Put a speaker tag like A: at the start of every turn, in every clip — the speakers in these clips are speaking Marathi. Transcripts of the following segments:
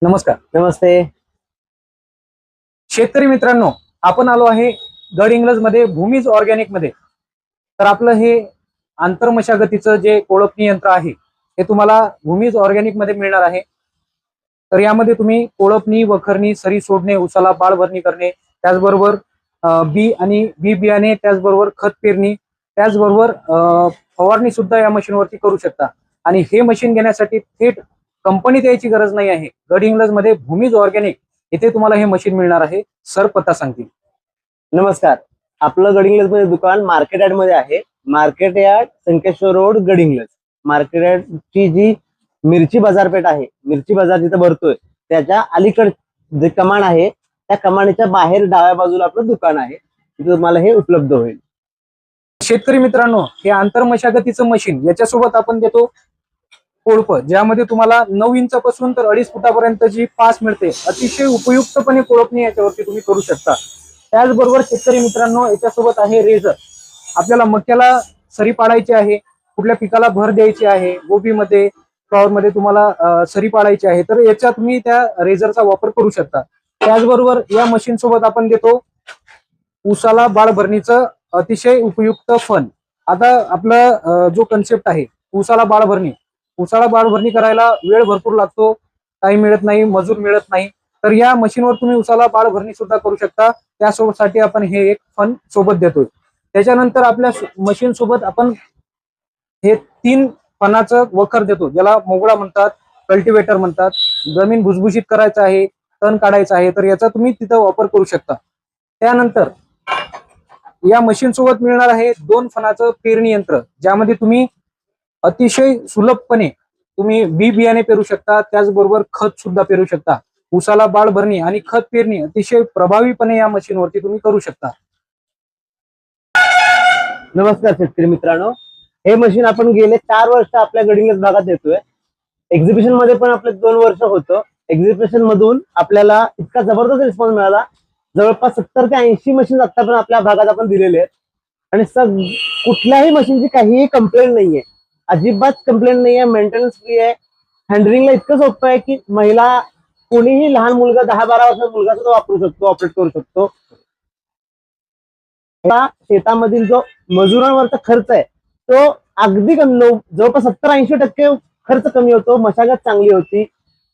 A: नमस्कार.
B: नमस्ते.
A: शेतकरी मित्रांनो, आपण आलो आहे गडहिंग्लज मध्ये भूमीज ऑर्गॅनिक मध्ये. तर आपलं हे आंतरमशागतीचं जे कोळपणी यंत्र आहे हे तुम्हाला भूमीज ऑर्गॅनिक मध्ये मिळणार आहे. तर यामध्ये तुम्ही कोळपणी, वखरणी, सरी सोडणे, उसाला बाळ भरणी करणे, त्याचबरोबर बी आणि बी बियाणे, त्याचबरोबर खत पेरणी, त्याचबरोबर फवारणी सुद्धा या मशीनवरती करू शकता. आणि हे मशीन घेण्यासाठी थेट कंपनीत यायची गरज नाही आहे. गडहिंग्लज मध्ये भूमीज ऑर्गॅनिक इथे तुम्हाला हे मशीन मिळणार आहे. सर पत्ता सांगतील.
B: नमस्कार. आपलं गडिंग्लज मध्ये दुकान मार्केट यार्ड मध्ये आहे. Market yard, Sankeshwar road, Gadhinglaj. Market yard ची जी मिरची बाजारपेठ आहे, मिरची बाजार जिथे भरतोय त्याच्या अलीकड जे कमान आहे त्या कमानीच्या बाहेर डाव्या बाजूला आपलं दुकान आहे. तिथे तुम्हाला हे उपलब्ध होईल.
A: शेतकरी मित्रांनो, हे आंतरमशागतीचं मशीन याच्यासोबत आपण देतो कोळप, ज्यामध्ये तुम्हाला 9 इंचापासून तर 2.5 फुटापर्यंतची पास मिळते. अतिशय उपयुक्तपणे कोळपणी याच्यावरती तुम्ही करू शकता. त्याचबरोबर शेतकरी मित्रांनो, याच्यासोबत आहे रेझर. आपल्याला मक्याला सरी पाडायची आहे, कुठल्या पिकाला भर द्यायची आहे, गोबीमध्ये, फ्लॉवरमध्ये तुम्हाला सरी पाडायची आहे, तर याच्यात तुम्ही त्या रेझरचा वापर करू शकता. त्याचबरोबर या मशीन सोबत आपण देतो उसाला बाळ भरणीचं अतिशय उपयुक्त फन. आता आपला जो कन्सेप्ट आहे उसाला बाळ भरणी, उसाला बाळ भरणी करायला वेळ भरपूर लागतो, टाइम मिळत नाही, मजूर मिळत नाही. तर या मशीनवर तुम्ही उसाला बाळ भरणी सुद्धा करू शकता. त्यासाठी आपण हे एक फन सोबत देतोय. त्याच्यानंतर आपल्या मशीन सोबत आपण हे 3 फणाचं वखर देतो, ज्याला मोगळा म्हणतात, कल्टिवेटर म्हणतात. जमीन भुसभुशीत करायचं आहे, तण काढायचं आहे, तर याचा तुम्ही तिथं वापर करू शकता. त्यानंतर या मशीन सोबत मिळणार आहे 2 फणाचं पेरणी यंत्र, ज्यामध्ये तुम्ही अतिशय सुलभपणे तुम्ही बी बियाणे पेरू शकता, त्याचबरोबर खत सुद्धा पेरू शकता. उसाला बाळ भरणी आणि खत पेरणी अतिशय प्रभावीपणे या मशीनवरती तुम्ही करू शकता.
B: नमस्कार शेतकरी मित्रांनो. हे मशीन आपण गेले 4 वर्ष आपल्या गडिंग्लज भागात देतोय. एक्झिबिशन मध्ये पण आपले 2 वर्ष होतं. एक्झिबिशन मधून आपल्याला इतका जबरदस्त रिस्पॉन्स मिळाला. जवळपास 70 ते 80 मशीन आतापर्यंत आपल्या भागात आपण दिलेले आहेत. आणि कुठल्याही मशीनची काहीही कंप्लेंट नाहीये, अजिबात कंप्लेंट नाहीये. मेंटेनन्स फ्री आहे. हँडलिंगला इतकं सोपं आहे की महिला, कोणीही लहान मुलगा, 10-12 वर्षाचा मुलगा सुद्धा वापरू शकतो, ऑपरेट करू शकतो. शेतामधील जो मजुरांवरचा खर्च आहे तो अगदी जवळपास 70-80% खर्च कमी होतो. मशागत चांगली होती.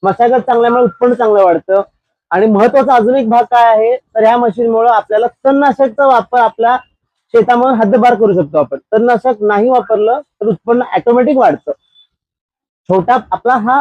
B: मशागत चांगल्यामुळे उत्पन्न चांगलं वाढतं. आणि महत्वाचा अजून एक भाग काय आहे, तर ह्या मशीनमुळे आपल्याला तणनाशकचा वापर आपल्या शेतामध्ये हद्दपार करू शकतो. आपण तणनाशक नाही वापरलं तर उत्पन्न ऑटोमॅटिक वाढतं. छोटा आपला हा